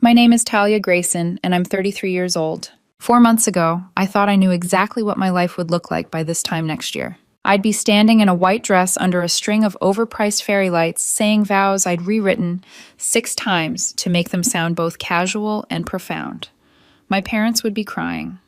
My name is Talia Grayson, and I'm 33 years old. 4 months ago, I thought I knew exactly what my life would look like by this time next year. I'd be standing in a white dress under a string of overpriced fairy lights, saying vows I'd rewritten 6 times to make them sound both casual and profound. My parents would be crying.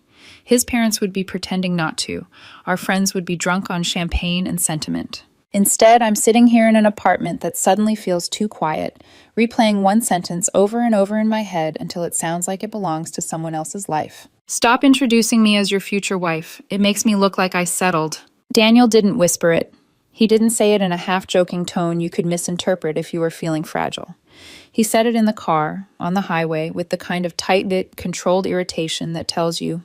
His parents would be pretending not to. Our friends would be drunk on champagne and sentiment. Instead, I'm sitting here in an apartment that suddenly feels too quiet, replaying one sentence over and over in my head until it sounds like it belongs to someone else's life. Stop introducing me as your future wife. It makes me look like I settled. Daniel didn't whisper it. He didn't say it in a half-joking tone you could misinterpret if you were feeling fragile. He said it in the car, on the highway, with the kind of tight-knit, controlled irritation that tells you,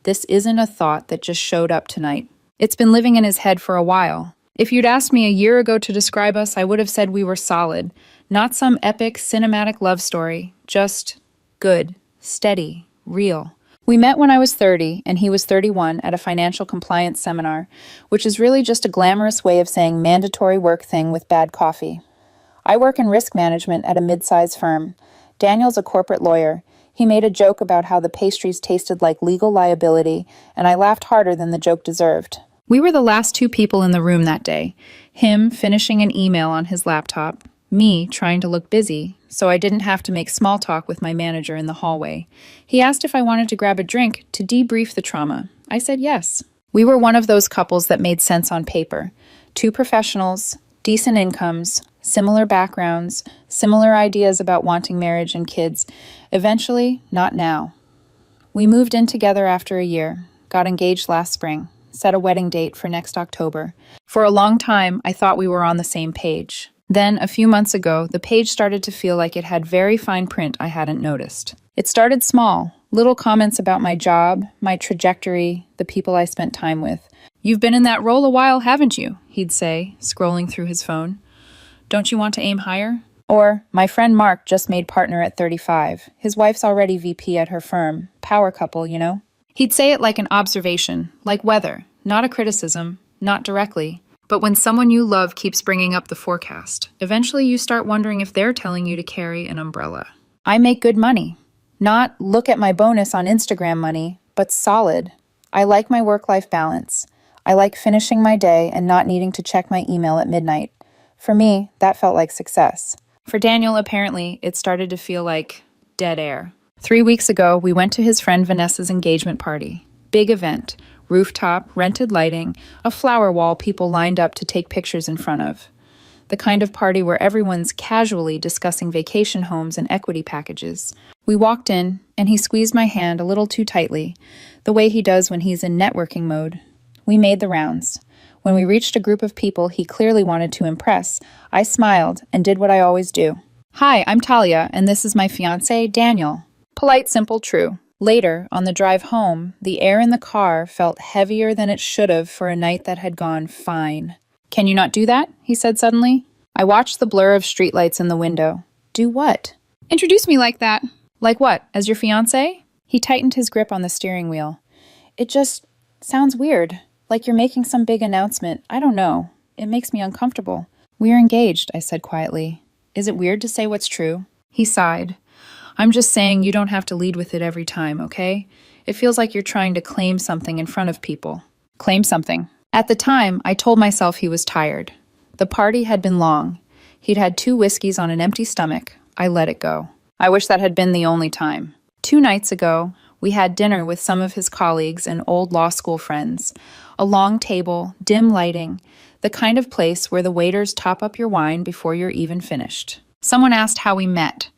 this isn't a thought that just showed up tonight. It's been living in his head for a while. If you'd asked me a year ago to describe us, I would have said we were solid. Not some epic, cinematic love story. Just good, steady, real. We met when I was 30 and he was 31 at a financial compliance seminar, which is really just a glamorous way of saying mandatory work thing with bad coffee. I work in risk management at a mid-sized firm. Daniel's a corporate lawyer. He made a joke about how the pastries tasted like legal liability, and I laughed harder than the joke deserved. We were the last 2 people in the room that day. Him finishing an email on his laptop, me trying to look busy, so I didn't have to make small talk with my manager in the hallway. He asked if I wanted to grab a drink to debrief the trauma. I said yes. We were one of those couples that made sense on paper. 2 professionals, decent incomes, similar backgrounds, similar ideas about wanting marriage and kids. Eventually, not now. We moved in together after a year, got engaged last spring, set a wedding date for next October. For a long time, I thought we were on the same page. Then, a few months ago, the page started to feel like it had very fine print I hadn't noticed. It started small, little comments about my job, my trajectory, the people I spent time with. You've been in that role a while, haven't you? He'd say, scrolling through his phone. Don't you want to aim higher? Or, my friend Mark just made partner at 35. His wife's already VP at her firm. Power couple, you know? He'd say it like an observation, like weather, not a criticism, not directly. But when someone you love keeps bringing up the forecast, eventually you start wondering if they're telling you to carry an umbrella. I make good money. Not look at my bonus on Instagram money, but solid. I like my work-life balance. I like finishing my day and not needing to check my email at midnight. For me, that felt like success. For Daniel, apparently, it started to feel like dead air. 3 weeks ago, we went to his friend Vanessa's engagement party. Big event, rooftop, rented lighting, a flower wall people lined up to take pictures in front of. The kind of party where everyone's casually discussing vacation homes and equity packages. We walked in, and he squeezed my hand a little too tightly, the way he does when he's in networking mode. We made the rounds. When we reached a group of people he clearly wanted to impress, I smiled and did what I always do. Hi, I'm Talia, and this is my fiancé, Daniel. Polite, simple, true. Later, on the drive home, the air in the car felt heavier than it should have for a night that had gone fine. Can you not do that? He said suddenly. I watched the blur of streetlights in the window. Do what? Introduce me like that. Like what? As your fiancé? He tightened his grip on the steering wheel. It just sounds weird. Like you're making some big announcement. I don't know. It makes me uncomfortable. We're engaged, I said quietly. Is it weird to say what's true? He sighed. I'm just saying you don't have to lead with it every time, okay? It feels like you're trying to claim something in front of people. Claim something. At the time, I told myself he was tired. The party had been long. He'd had 2 whiskeys on an empty stomach. I let it go. I wish that had been the only time. 2 nights ago, we had dinner with some of his colleagues and old law school friends. A long table, dim lighting, the kind of place where the waiters top up your wine before you're even finished. Someone asked how we met.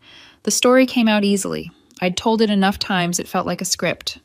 The story came out easily. I'd told it enough times it felt like a script.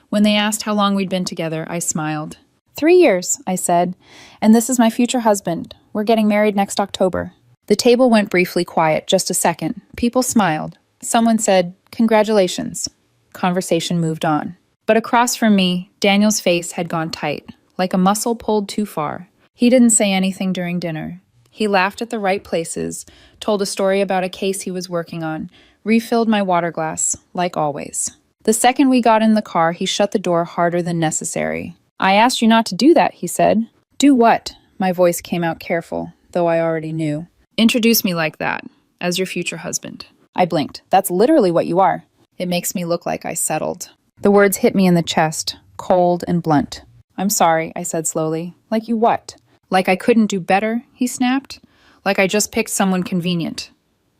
When they asked how long we'd been together, I smiled. 3 years, I said, and this is my future husband. We're getting married next October. The table went briefly quiet, just a second. People smiled. Someone said, congratulations. Conversation moved on. But across from me, Daniel's face had gone tight, like a muscle pulled too far. He didn't say anything during dinner. He laughed at the right places, told a story about a case he was working on, refilled my water glass, like always. The second we got in the car, he shut the door harder than necessary. I asked you not to do that, he said. Do what? My voice came out careful, though I already knew. Introduce me like that, as your future husband. I blinked. That's literally what you are. It makes me look like I settled. The words hit me in the chest, cold and blunt. I'm sorry, I said slowly. Like you what? Like I couldn't do better, he snapped. Like I just picked someone convenient.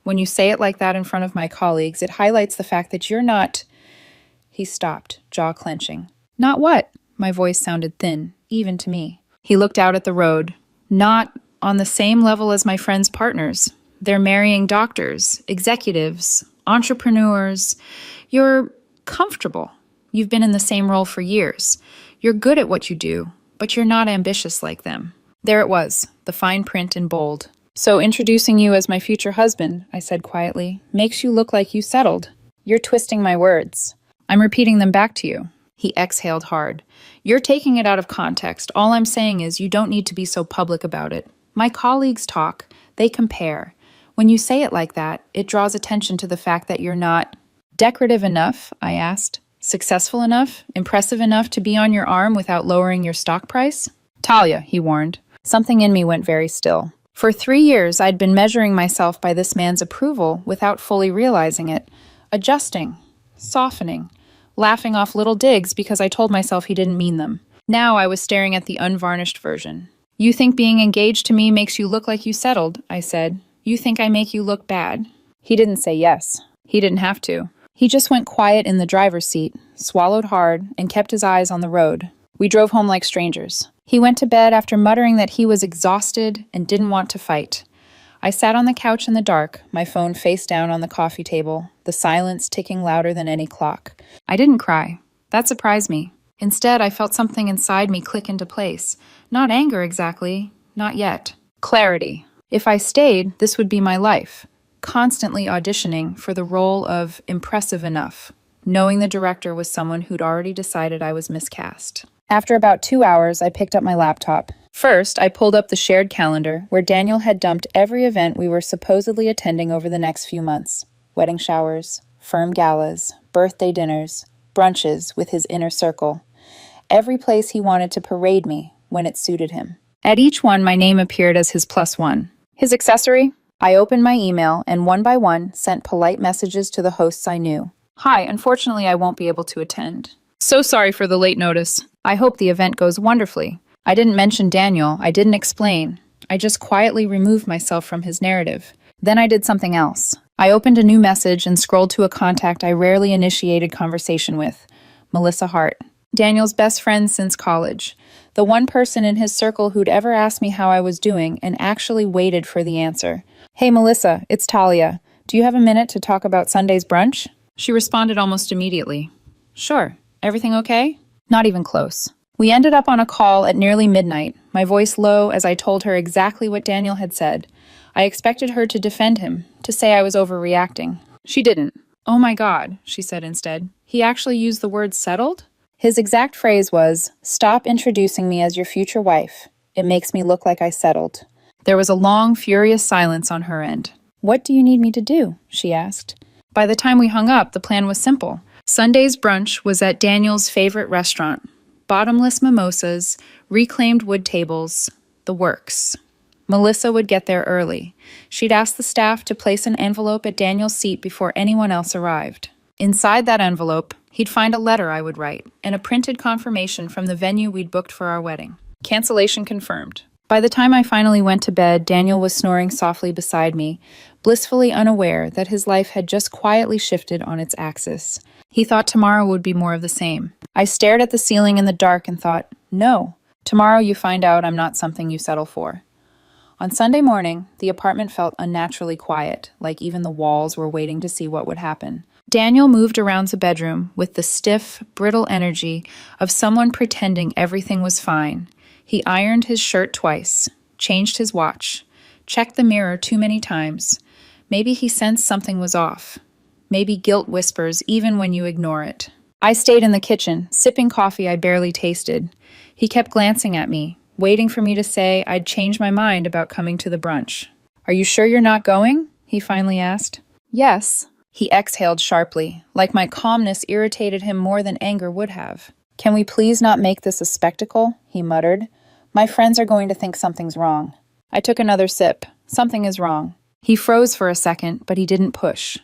When you say it like that in front of my colleagues, it highlights the fact that you're not... He stopped, jaw clenching. Not what? My voice sounded thin, even to me. He looked out at the road. Not on the same level as my friends' partners. They're marrying doctors, executives, entrepreneurs. You're comfortable. You've been in the same role for years. You're good at what you do, but you're not ambitious like them. There it was, the fine print in bold. So introducing you as my future husband, I said quietly, makes you look like you settled. You're twisting my words. I'm repeating them back to you. He exhaled hard. You're taking it out of context. All I'm saying is you don't need to be so public about it. My colleagues talk. They compare. When you say it like that, it draws attention to the fact that you're not decorative enough, I asked. Successful enough? Impressive enough to be on your arm without lowering your stock price? Talia, he warned. Something in me went very still. For 3 years, I'd been measuring myself by this man's approval without fully realizing it, adjusting, softening, laughing off little digs because I told myself he didn't mean them. Now I was staring at the unvarnished version. You think being engaged to me makes you look like you settled, I said. You think I make you look bad? He didn't say yes. He didn't have to. He just went quiet in the driver's seat, swallowed hard, and kept his eyes on the road. We drove home like strangers. He went to bed after muttering that he was exhausted and didn't want to fight. I sat on the couch in the dark, my phone face down on the coffee table, the silence ticking louder than any clock. I didn't cry. That surprised me. Instead, I felt something inside me click into place. Not anger exactly. Not yet. Clarity. If I stayed, this would be my life. Constantly auditioning for the role of impressive enough, knowing the director was someone who'd already decided I was miscast. After about 2 hours, I picked up my laptop. First, I pulled up the shared calendar, where Daniel had dumped every event we were supposedly attending over the next few months. Wedding showers, firm galas, birthday dinners, brunches with his inner circle. Every place he wanted to parade me when it suited him. At each one, my name appeared as his +1. His accessory? I opened my email and one by one sent polite messages to the hosts I knew. Hi, unfortunately I won't be able to attend. So sorry for the late notice. I hope the event goes wonderfully. I didn't mention Daniel. I didn't explain. I just quietly removed myself from his narrative. Then I did something else. I opened a new message and scrolled to a contact I rarely initiated conversation with, Melissa Hart, Daniel's best friend since college, the one person in his circle who'd ever asked me how I was doing and actually waited for the answer. Hey Melissa, it's Talia. Do you have a minute to talk about Sunday's brunch? She responded almost immediately. Sure. Everything okay? Not even close. We ended up on a call at nearly midnight, my voice low as I told her exactly what Daniel had said. I expected her to defend him, to say I was overreacting. She didn't. Oh my God, she said instead. He actually used the word settled? His exact phrase was, stop introducing me as your future wife. It makes me look like I settled. There was a long, furious silence on her end. What do you need me to do? She asked. By the time we hung up, the plan was simple. Sunday's brunch was at Daniel's favorite restaurant. Bottomless mimosas, reclaimed wood tables, the works. Melissa would get there early. She'd ask the staff to place an envelope at Daniel's seat before anyone else arrived. Inside that envelope, he'd find a letter I would write and a printed confirmation from the venue we'd booked for our wedding. Cancellation confirmed. By the time I finally went to bed, Daniel was snoring softly beside me, blissfully unaware that his life had just quietly shifted on its axis. He thought tomorrow would be more of the same. I stared at the ceiling in the dark and thought, no, tomorrow you find out I'm not something you settle for. On Sunday morning, the apartment felt unnaturally quiet, like even the walls were waiting to see what would happen. Daniel moved around the bedroom with the stiff, brittle energy of someone pretending everything was fine. He ironed his shirt twice, changed his watch, checked the mirror too many times. Maybe he sensed something was off. Maybe guilt whispers even when you ignore it. I stayed in the kitchen, sipping coffee I barely tasted. He kept glancing at me, waiting for me to say I'd changed my mind about coming to the brunch. Are you sure you're not going? He finally asked. Yes. He exhaled sharply, like my calmness irritated him more than anger would have. Can we please not make this a spectacle? He muttered. My friends are going to think something's wrong. I took another sip. Something is wrong. He froze for a second, but he didn't push.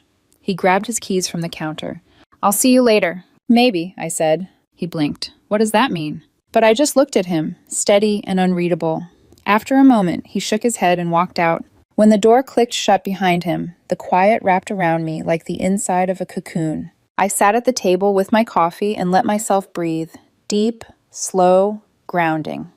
He grabbed his keys from the counter. I'll see you later. Maybe, I said. He blinked. What does that mean? But I just looked at him, steady and unreadable. After a moment, he shook his head and walked out. When the door clicked shut behind him, the quiet wrapped around me like the inside of a cocoon. I sat at the table with my coffee and let myself breathe. Deep, slow, grounding.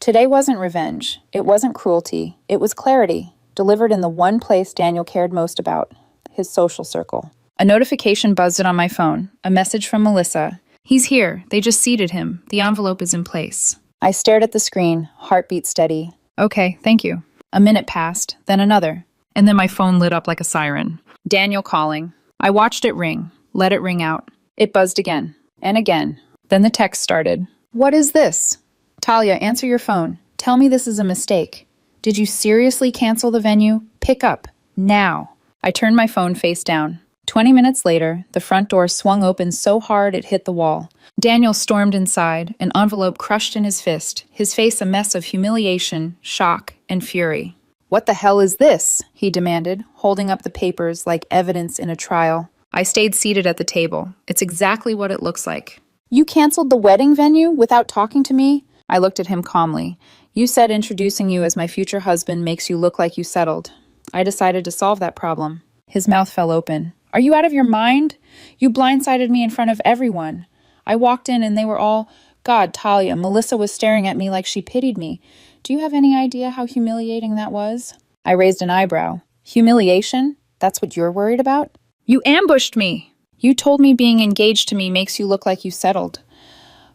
Today wasn't revenge. It wasn't cruelty. It was clarity, delivered in the one place Daniel cared most about, his social circle. A notification buzzed on my phone, a message from Melissa. He's here. They just seated him. The envelope is in place. I stared at the screen, heartbeat steady. Okay, thank you. A minute passed, then another. And then my phone lit up like a siren. Daniel calling. I watched it ring, let it ring out. It buzzed again, and again. Then the text started. What is this? Talia, answer your phone. Tell me this is a mistake. Did you seriously cancel the venue? Pick up. Now. I turned my phone face down. 20 minutes later, the front door swung open so hard it hit the wall. Daniel stormed inside, an envelope crushed in his fist, his face a mess of humiliation, shock, and fury. What the hell is this? He demanded, holding up the papers like evidence in a trial. I stayed seated at the table. It's exactly what it looks like. You canceled the wedding venue without talking to me? I looked at him calmly. You said introducing you as my future husband makes you look like you settled. I decided to solve that problem. His mouth fell open. Are you out of your mind? You blindsided me in front of everyone. I walked in and they were all, God, Talia, Melissa was staring at me like she pitied me. Do you have any idea how humiliating that was? I raised an eyebrow. Humiliation? That's what you're worried about? You ambushed me! You told me being engaged to me makes you look like you settled.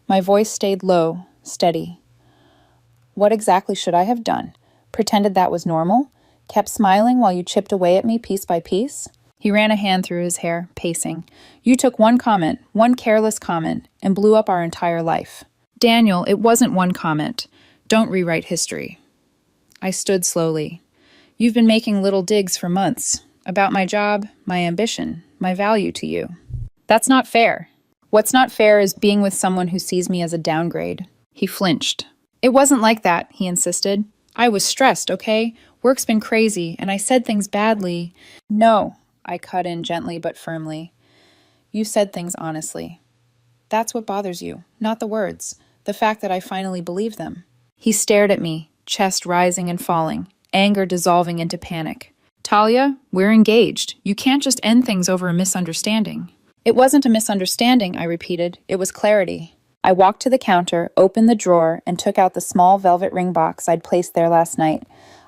My voice stayed low, steady. What exactly should I have done? Pretended that was normal? Kept smiling while you chipped away at me piece by piece? He ran a hand through his hair, pacing. You took one comment, one careless comment, and blew up our entire life. Daniel, it wasn't one comment. Don't rewrite history. I stood slowly. You've been making little digs for months. About my job, my ambition, my value to you. That's not fair. What's not fair is being with someone who sees me as a downgrade. He flinched. It wasn't like that, he insisted. I was stressed, okay? Work's been crazy, and I said things badly. No. I cut in gently but firmly. You said things honestly. That's what bothers you, not the words, the fact that I finally believed them. He stared at me, chest rising and falling, anger dissolving into panic. Talia, we're engaged. You can't just end things over a misunderstanding. It wasn't a misunderstanding, I repeated. It was clarity. I walked to the counter, opened the drawer, and took out the small velvet ring box I'd placed there last night.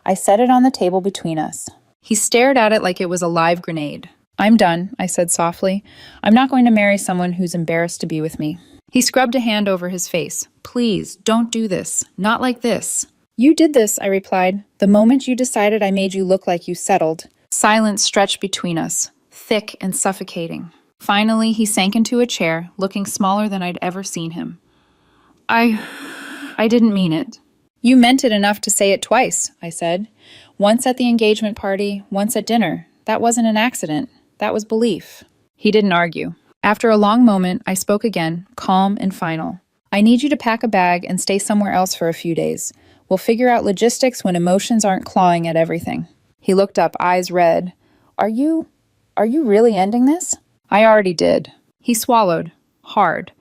I set it on the table between us. He stared at it like it was a live grenade. I'm done, I said softly. I'm not going to marry someone who's embarrassed to be with me. He scrubbed a hand over his face. Please, don't do this. Not like this. You did this, I replied. The moment you decided I made you look like you settled. Silence stretched between us, thick and suffocating. Finally, he sank into a chair, looking smaller than I'd ever seen him. I didn't mean it. You meant it enough to say it twice, I said. Once at the engagement party, once at dinner. That wasn't an accident. That was belief. He didn't argue. After a long moment, I spoke again, calm and final. I need you to pack a bag and stay somewhere else for a few days. We'll figure out logistics when emotions aren't clawing at everything. He looked up, eyes red. Are you really ending this? I already did. He swallowed. Hard.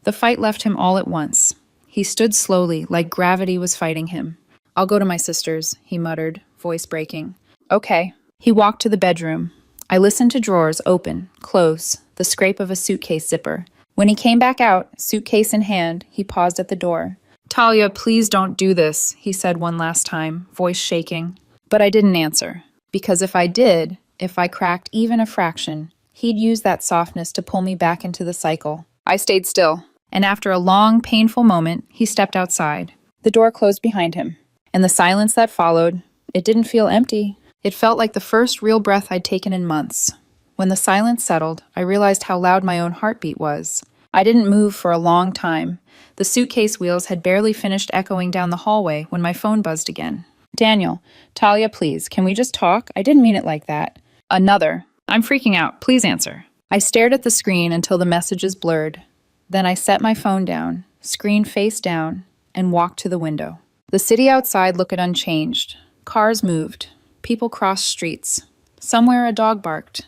The fight left him all at once. He stood slowly, like gravity was fighting him. I'll go to my sister's, he muttered, voice breaking. Okay. He walked to the bedroom. I listened to drawers open, close, the scrape of a suitcase zipper. When he came back out, suitcase in hand, he paused at the door. Talia, please don't do this, he said one last time, voice shaking. But I didn't answer. Because if I did, if I cracked even a fraction, he'd use that softness to pull me back into the cycle. I stayed still. And after a long, painful moment, he stepped outside. The door closed behind him. And the silence that followed, it didn't feel empty. It felt like the first real breath I'd taken in months. When the silence settled, I realized how loud my own heartbeat was. I didn't move for a long time. The suitcase wheels had barely finished echoing down the hallway when my phone buzzed again. Daniel, Talia, please, can we just talk? I didn't mean it like that. Another. I'm freaking out. Please answer. I stared at the screen until the messages blurred. Then I set my phone down, screen face down, and walked to the window. The city outside looked unchanged. Cars moved. People crossed streets. Somewhere a dog barked.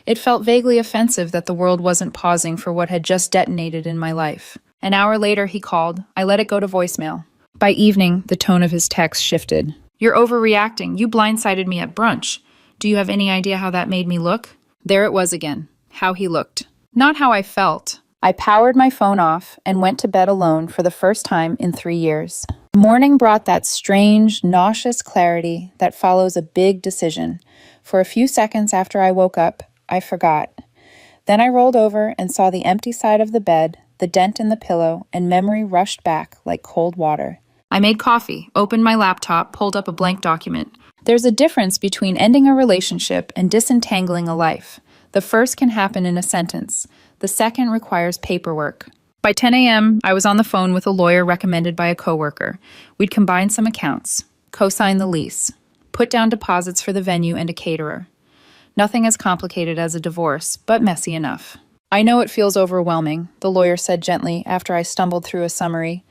It felt vaguely offensive that the world wasn't pausing for what had just detonated in my life. An hour later, he called. I let it go to voicemail. By evening, the tone of his text shifted. "You're overreacting. You blindsided me at brunch. Do you have any idea how that made me look?" There it was again. How he looked. Not how I felt. I powered my phone off and went to bed alone for the first time in 3 years. Morning brought that strange, nauseous clarity that follows a big decision. For a few seconds after I woke up, I forgot. Then I rolled over and saw the empty side of the bed, the dent in the pillow, and memory rushed back like cold water. I made coffee, opened my laptop, pulled up a blank document. There's a difference between ending a relationship and disentangling a life. The first can happen in a sentence. The second requires paperwork. By 10 a.m., I was on the phone with a lawyer recommended by a coworker. We'd combine some accounts, co-sign the lease, put down deposits for the venue and a caterer. Nothing as complicated as a divorce, but messy enough. "I know it feels overwhelming," the lawyer said gently after I stumbled through a summary.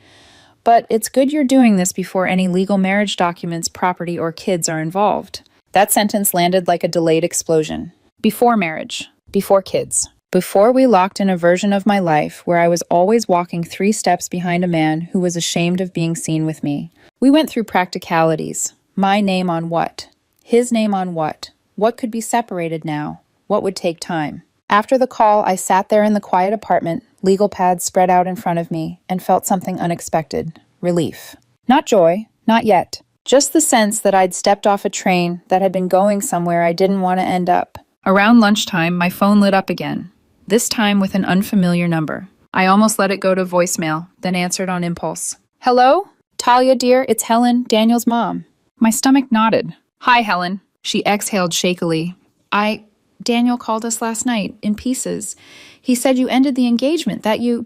"But it's good you're doing this before any legal marriage documents, property, or kids are involved." That sentence landed like a delayed explosion. Before marriage. Before kids. Before we locked in a version of my life where I was always walking 3 steps behind a man who was ashamed of being seen with me. We went through practicalities. My name on what? His name on what? What could be separated now? What would take time? After the call, I sat there in the quiet apartment, legal pads spread out in front of me, and felt something unexpected. Relief. Not joy. Not yet. Just the sense that I'd stepped off a train that had been going somewhere I didn't want to end up. Around lunchtime, my phone lit up again. This time with an unfamiliar number. I almost let it go to voicemail, then answered on impulse. "Hello? Talia, dear, it's Helen, Daniel's mom." My stomach nodded. "Hi, Helen." She exhaled shakily. Daniel called us last night, in pieces. He said you ended the engagement, that you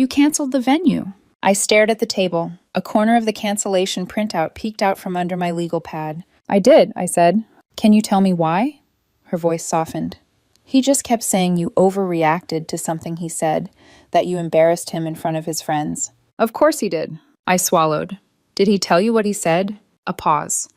canceled the venue." I stared at the table. A corner of the cancellation printout peeked out from under my legal pad. "I did," I said. "Can you tell me why?" Her voice softened. "He just kept saying you overreacted to something he said, that you embarrassed him in front of his friends." "Of course he did." I swallowed. "Did he tell you what he said?" A pause.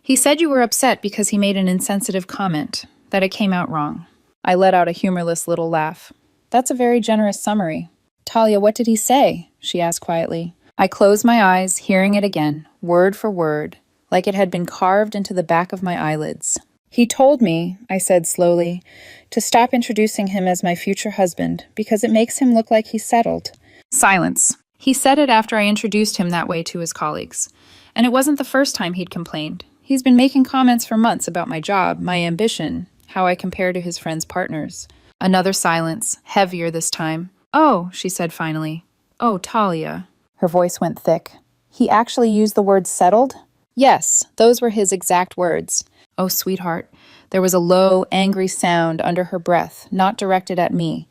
"He said you were upset because he made an insensitive comment, that it came out wrong." I let out a humorless little laugh. "That's a very generous summary." "Talia, what did he say?" she asked quietly. I closed my eyes, hearing it again, word for word, like it had been carved into the back of my eyelids. "He told me," I said slowly, "to stop introducing him as my future husband because it makes him look like he's settled." Silence. He said it after I introduced him that way to his colleagues. And it wasn't the first time he'd complained. He's been making comments for months about my job, my ambition, how I compare to his friends' partners. Another silence, heavier this time. "Oh," she said finally. "Oh, Talia." Her voice went thick. "He actually used the word settled?" "Yes, those were his exact words." "Oh, sweetheart." There was a low, angry sound under her breath, not directed at me.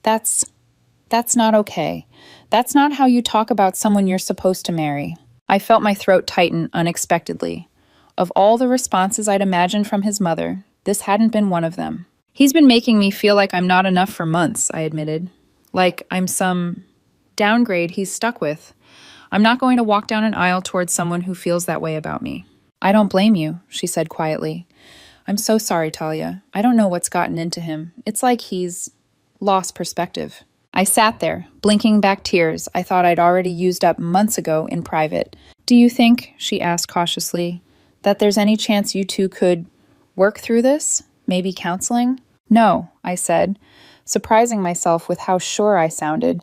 That's not okay. That's not how you talk about someone you're supposed to marry." I felt my throat tighten unexpectedly. Of all the responses I'd imagined from his mother, this hadn't been one of them. "He's been making me feel like I'm not enough for months," I admitted. "Like I'm some downgrade he's stuck with. I'm not going to walk down an aisle towards someone who feels that way about me." "I don't blame you," she said quietly. "I'm so sorry, Talia. I don't know what's gotten into him. It's like he's lost perspective." I sat there, blinking back tears I thought I'd already used up months ago in private. "Do you think," she asked cautiously, "that there's any chance you two could work through this? Maybe counseling?" "No," I said, surprising myself with how sure I sounded.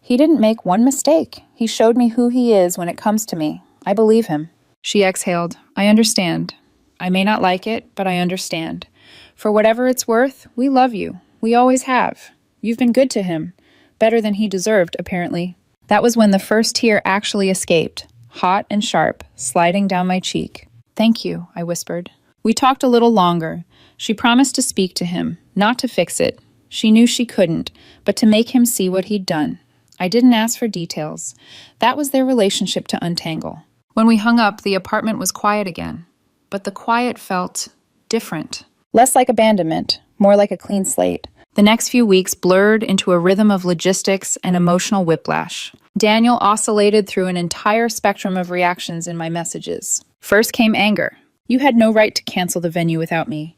"He didn't make one mistake. He showed me who he is when it comes to me. I believe him." She exhaled. "I understand. I may not like it, but I understand. For whatever it's worth, we love you. We always have. You've been good to him. Better than he deserved, apparently." That was when the first tear actually escaped, hot and sharp, sliding down my cheek. "Thank you," I whispered. We talked a little longer. She promised to speak to him, not to fix it. She knew she couldn't, but to make him see what he'd done. I didn't ask for details. That was their relationship to untangle. When we hung up, the apartment was quiet again. But the quiet felt different. Less like abandonment, more like a clean slate. The next few weeks blurred into a rhythm of logistics and emotional whiplash. Daniel oscillated through an entire spectrum of reactions in my messages. First came anger. "You had no right to cancel the venue without me."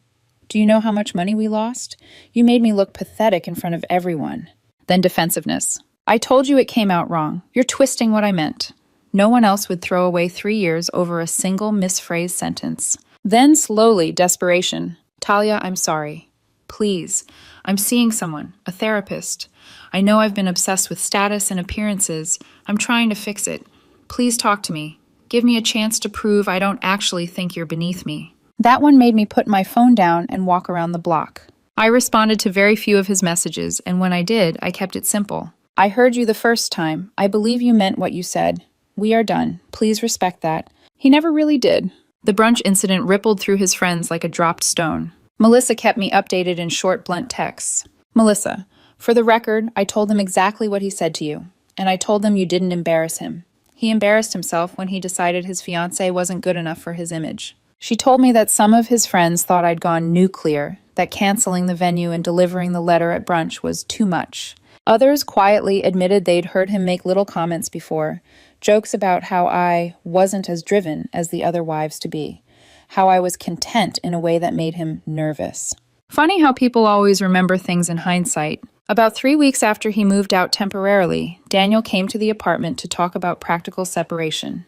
Do you know how much money we lost? You made me look pathetic in front of everyone. Then defensiveness. I told you it came out wrong. You're twisting what I meant. No one else would throw away 3 years over a single misphrased sentence. Then slowly, desperation. Talia, I'm sorry. Please. I'm seeing someone, a therapist. I know I've been obsessed with status and appearances. I'm trying to fix it. Please talk to me. Give me a chance to prove I don't actually think you're beneath me. That one made me put my phone down and walk around the block. I responded to very few of his messages, and when I did, I kept it simple. I heard you the first time. I believe you meant what you said. We are done. Please respect that. He never really did. The brunch incident rippled through his friends like a dropped stone. Melissa kept me updated in short, blunt texts. Melissa, for the record, I told him exactly what he said to you, and I told him you didn't embarrass him. He embarrassed himself when he decided his fiancé wasn't good enough for his image. She told me that some of his friends thought I'd gone nuclear, that canceling the venue and delivering the letter at brunch was too much. Others quietly admitted they'd heard him make little comments before, jokes about how I wasn't as driven as the other wives to be, how I was content in a way that made him nervous. Funny how people always remember things in hindsight. About 3 weeks after he moved out temporarily, Daniel came to the apartment to talk about practical separation.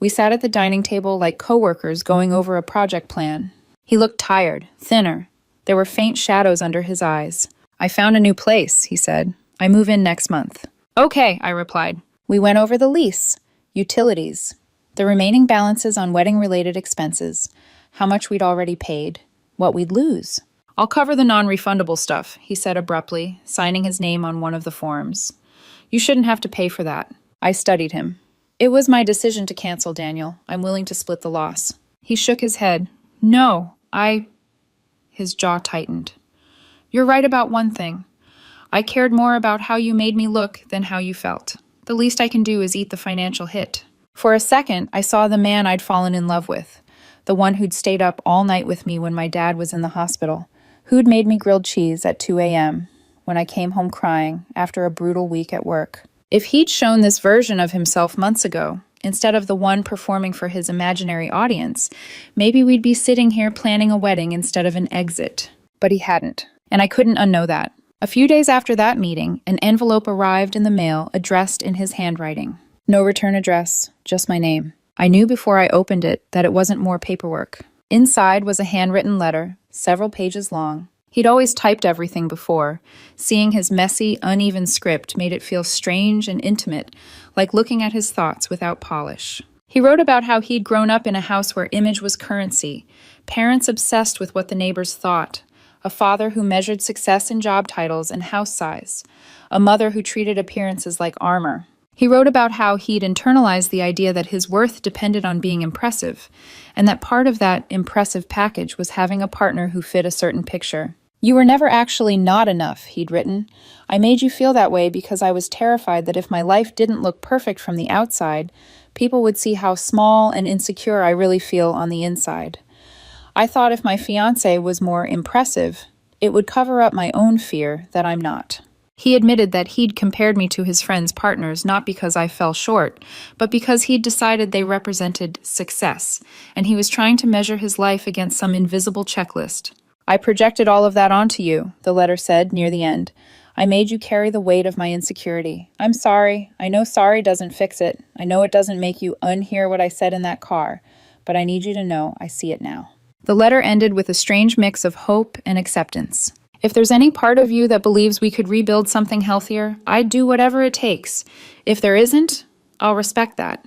We sat at the dining table like coworkers going over a project plan. He looked tired, thinner. There were faint shadows under his eyes. I found a new place, he said. I move in next month. Okay, I replied. We went over the lease, utilities, the remaining balances on wedding-related expenses, how much we'd already paid, what we'd lose. I'll cover the non-refundable stuff, he said abruptly, signing his name on one of the forms. You shouldn't have to pay for that. I studied him. It was my decision to cancel, Daniel. I'm willing to split the loss. He shook his head. No, His jaw tightened. You're right about one thing. I cared more about how you made me look than how you felt. The least I can do is eat the financial hit. For a second, I saw the man I'd fallen in love with, the one who'd stayed up all night with me when my dad was in the hospital, who'd made me grilled cheese at 2 a.m. when I came home crying after a brutal week at work. If he'd shown this version of himself months ago, instead of the one performing for his imaginary audience, maybe we'd be sitting here planning a wedding instead of an exit. But he hadn't, and I couldn't unknow that. A few days after that meeting, an envelope arrived in the mail addressed in his handwriting. No return address, just my name. I knew before I opened it that it wasn't more paperwork. Inside was a handwritten letter, several pages long. He'd always typed everything before. Seeing his messy, uneven script made it feel strange and intimate, like looking at his thoughts without polish. He wrote about how he'd grown up in a house where image was currency, parents obsessed with what the neighbors thought, a father who measured success in job titles and house size, a mother who treated appearances like armor. He wrote about how he'd internalized the idea that his worth depended on being impressive, and that part of that impressive package was having a partner who fit a certain picture. You were never actually not enough, he'd written. I made you feel that way because I was terrified that if my life didn't look perfect from the outside, people would see how small and insecure I really feel on the inside. I thought if my fiancé was more impressive, it would cover up my own fear that I'm not. He admitted that he'd compared me to his friends' partners not because I fell short, but because he'd decided they represented success, and he was trying to measure his life against some invisible checklist. I projected all of that onto you, the letter said near the end. I made you carry the weight of my insecurity. I'm sorry. I know sorry doesn't fix it. I know it doesn't make you unhear what I said in that car, but I need you to know I see it now. The letter ended with a strange mix of hope and acceptance. If there's any part of you that believes we could rebuild something healthier, I'd do whatever it takes. If there isn't, I'll respect that.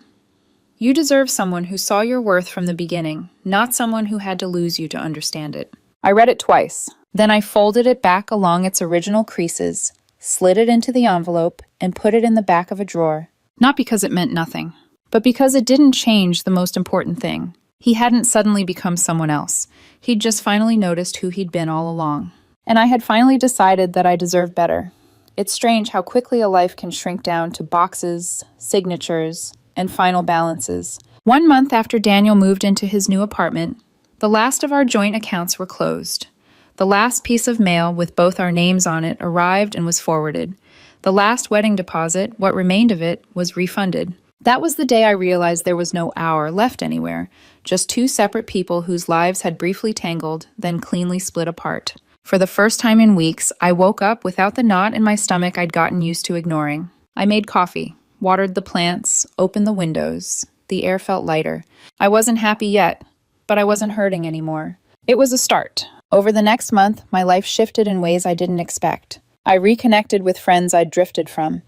You deserve someone who saw your worth from the beginning, not someone who had to lose you to understand it. I read it twice. Then I folded it back along its original creases, slid it into the envelope, and put it in the back of a drawer. Not because it meant nothing, but because it didn't change the most important thing. He hadn't suddenly become someone else. He'd just finally noticed who he'd been all along. And I had finally decided that I deserved better. It's strange how quickly a life can shrink down to boxes, signatures, and final balances. 1 month after Daniel moved into his new apartment, the last of our joint accounts were closed. The last piece of mail with both our names on it arrived and was forwarded. The last wedding deposit, what remained of it, was refunded. That was the day I realized there was no hour left anywhere, just two separate people whose lives had briefly tangled, then cleanly split apart. For the first time in weeks, I woke up without the knot in my stomach I'd gotten used to ignoring. I made coffee, watered the plants, opened the windows. The air felt lighter. I wasn't happy yet, but I wasn't hurting anymore. It was a start. Over the next month, my life shifted in ways I didn't expect. I reconnected with friends I'd drifted from.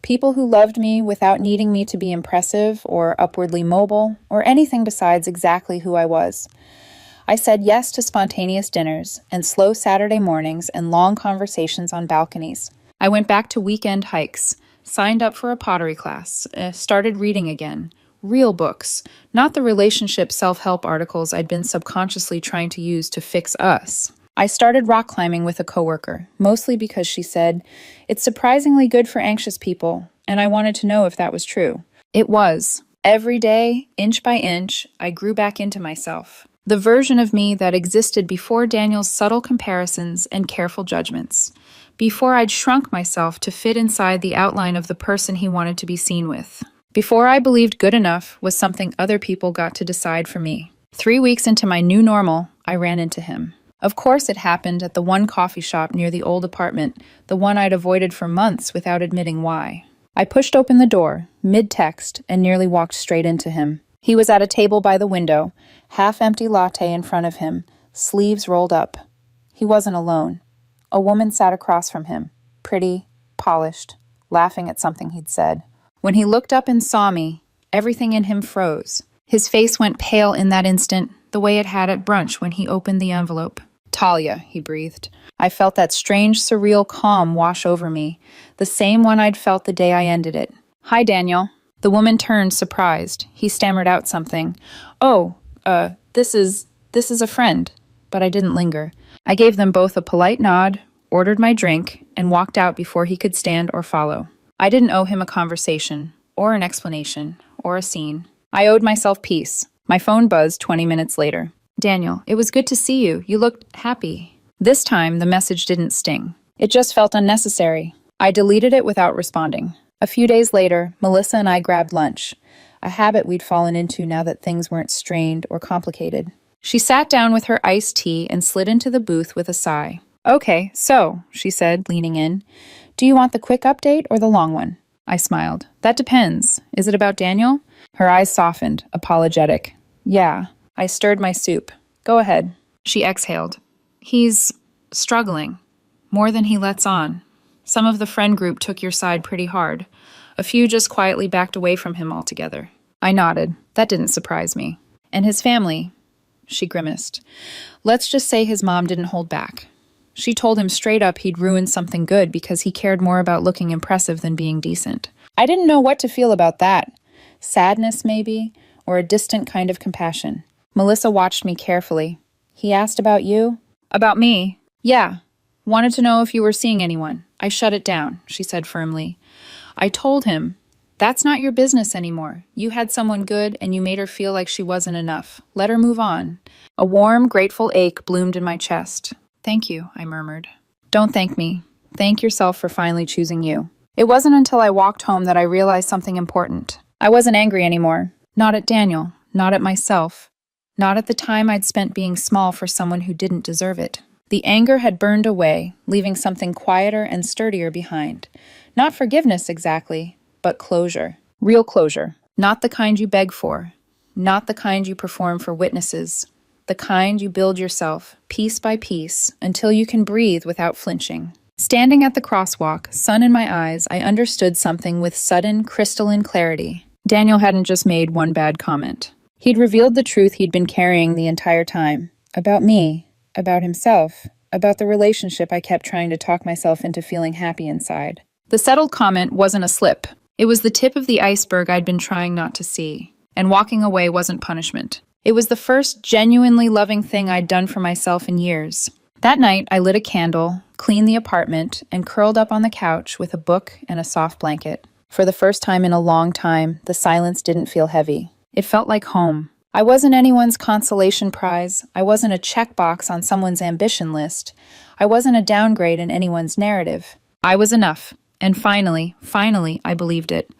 People who loved me without needing me to be impressive or upwardly mobile or anything besides exactly who I was. I said yes to spontaneous dinners and slow Saturday mornings and long conversations on balconies. I went back to weekend hikes, signed up for a pottery class, started reading again. Real books, not the relationship self-help articles I'd been subconsciously trying to use to fix us. I started rock climbing with a coworker, mostly because she said, "It's surprisingly good for anxious people," and I wanted to know if that was true. It was. Every day, inch by inch, I grew back into myself. The version of me that existed before Daniel's subtle comparisons and careful judgments. Before I'd shrunk myself to fit inside the outline of the person he wanted to be seen with. Before I believed good enough was something other people got to decide for me. 3 weeks into my new normal, I ran into him. Of course it happened at the one coffee shop near the old apartment, the one I'd avoided for months without admitting why. I pushed open the door, mid-text, and nearly walked straight into him. He was at a table by the window, half-empty latte in front of him, sleeves rolled up. He wasn't alone. A woman sat across from him, pretty, polished, laughing at something he'd said. When he looked up and saw me, everything in him froze. His face went pale in that instant, the way it had at brunch when he opened the envelope. "Talia," he breathed. I felt that strange, surreal calm wash over me, the same one I'd felt the day I ended it. "Hi, Daniel." The woman turned, surprised. He stammered out something. "Oh, this is a friend." But I didn't linger. I gave them both a polite nod, ordered my drink, and walked out before he could stand or follow. I didn't owe him a conversation, or an explanation, or a scene. I owed myself peace. My phone buzzed 20 minutes later. "Daniel, it was good to see you. You looked happy." This time, the message didn't sting. It just felt unnecessary. I deleted it without responding. A few days later, Melissa and I grabbed lunch, a habit we'd fallen into now that things weren't strained or complicated. She sat down with her iced tea and slid into the booth with a sigh. "Okay, so," she said, leaning in, "do you want the quick update or the long one?" I smiled. "That depends. Is it about Daniel?" Her eyes softened, apologetic. "Yeah." I stirred my soup. "Go ahead." She exhaled. "He's struggling. More than he lets on. Some of the friend group took your side pretty hard. A few just quietly backed away from him altogether." I nodded. That didn't surprise me. "And his family?" She grimaced. "Let's just say his mom didn't hold back. She told him straight up he'd ruined something good because he cared more about looking impressive than being decent." I didn't know what to feel about that. Sadness, maybe, or a distant kind of compassion. Melissa watched me carefully. "He asked about you?" "About me?" "Yeah. Wanted to know if you were seeing anyone." I shut it down, she said firmly. I told him, "That's not your business anymore. You had someone good and you made her feel like she wasn't enough. Let her move on." A warm, grateful ache bloomed in my chest. "Thank you," I murmured. "Don't thank me. Thank yourself for finally choosing you." It wasn't until I walked home that I realized something important. I wasn't angry anymore. Not at Daniel. Not at myself. Not at the time I'd spent being small for someone who didn't deserve it. The anger had burned away, leaving something quieter and sturdier behind. Not forgiveness exactly, but closure. Real closure. Not the kind you beg for. Not the kind you perform for witnesses. The kind you build yourself, piece by piece, until you can breathe without flinching. Standing at the crosswalk, sun in my eyes, I understood something with sudden, crystalline clarity. Daniel hadn't just made one bad comment. He'd revealed the truth he'd been carrying the entire time. About me. About himself. About the relationship I kept trying to talk myself into feeling happy inside. The settled comment wasn't a slip. It was the tip of the iceberg I'd been trying not to see. And walking away wasn't punishment. It was the first genuinely loving thing I'd done for myself in years. That night, I lit a candle, cleaned the apartment, and curled up on the couch with a book and a soft blanket. For the first time in a long time, the silence didn't feel heavy. It felt like home. I wasn't anyone's consolation prize. I wasn't a checkbox on someone's ambition list. I wasn't a downgrade in anyone's narrative. I was enough. And finally, I believed it.